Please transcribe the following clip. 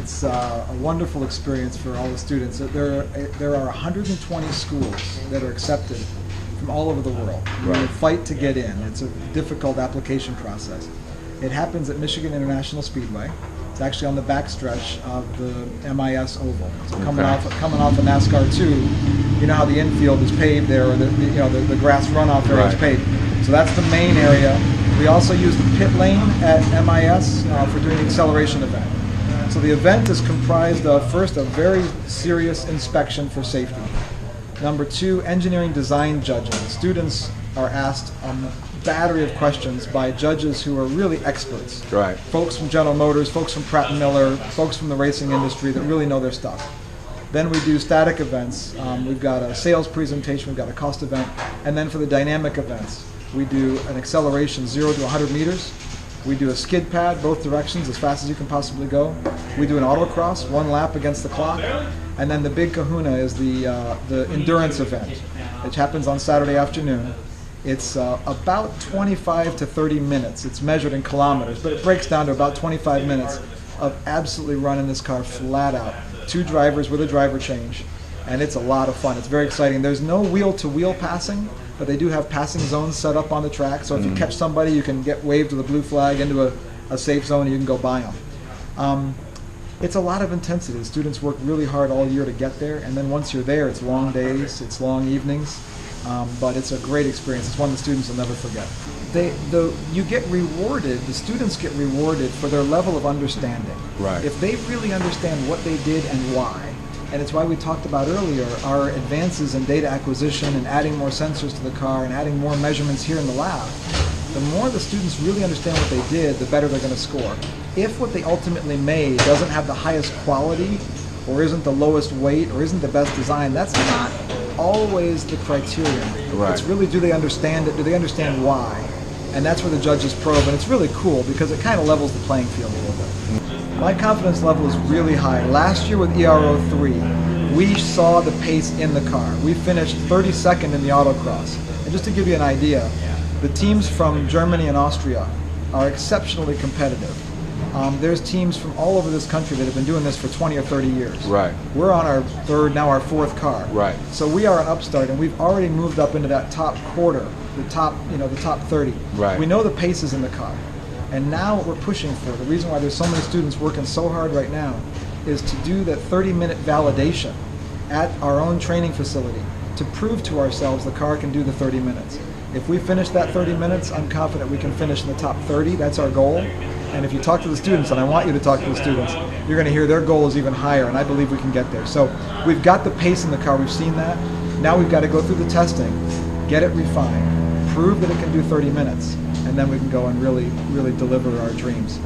It's a wonderful experience for all the students. There are 120 schools that are accepted from all over the world. Right. We fight to get in. It's a difficult application process. It happens at Michigan International Speedway. It's actually on the backstretch of the MIS Oval. So coming off of NASCAR 2, you know how the infield is paved there, or the grass runoff area is paved. So that's the main area. We also use the pit lane at MIS for doing the acceleration event. So the event is comprised of, first, a very serious inspection for safety. Number 2, engineering design judging. Students are asked a battery of questions by judges who are really experts. Right. Folks from General Motors, folks from Pratt & Miller, folks from the racing industry that really know their stuff. Then we do static events. We've got a sales presentation, we've got a cost event, and then for the dynamic events, we do an acceleration 0 to 100 meters. We do a skid pad, both directions, as fast as you can possibly go. We do an autocross, 1 lap against the clock. And then the big kahuna is the endurance event, which happens on Saturday afternoon. It's about 25 to 30 minutes. It's measured in kilometers, but it breaks down to about 25 minutes of absolutely running this car flat out. 2 drivers with a driver change, and it's a lot of fun. It's very exciting. There's no wheel-to-wheel passing, but they do have passing zones set up on the track, so if you catch somebody, you can get waved with a blue flag into a safe zone and you can go by them. It's a lot of intensity. The students work really hard all year to get there, and then once you're there, it's long days, it's long evenings, but it's a great experience. It's one the students will never forget. You get rewarded, the students get rewarded for their level of understanding. Right. If they really understand what they did and why, and it's why we talked about earlier our advances in data acquisition and adding more sensors to the car and adding more measurements here in the lab, the more the students really understand what they did, the better they're going to score. If what they ultimately made doesn't have the highest quality, or isn't the lowest weight, or isn't the best design, that's not always the criterion. Right. It's really, do they understand it? Do they understand why? And that's where the judges probe, and it's really cool because it kind of levels the playing field a little bit. My confidence level is really high. Last year with ERAU 3, we saw the pace in the car. We finished 32nd in the autocross. And just to give you an idea, the teams from Germany and Austria are exceptionally competitive. There's teams from all over this country that have been doing this for 20 or 30 years. Right. We're on our third, now our 4th car. Right. So we are an upstart, and we've already moved up into that top quarter, the top 30. Right. We know the paces in the car. And now what we're pushing for, the reason why there's so many students working so hard right now, is to do that 30-minute validation at our own training facility to prove to ourselves the car can do the 30 minutes. If we finish that 30 minutes, I'm confident we can finish in the top 30. That's our goal. And if you talk to the students, and I want you to talk to the students, you're going to hear their goal is even higher, and I believe we can get there. So we've got the pace in the car. We've seen that. Now we've got to go through the testing, get it refined, prove that it can do 30 minutes, and then we can go and really, really deliver our dreams.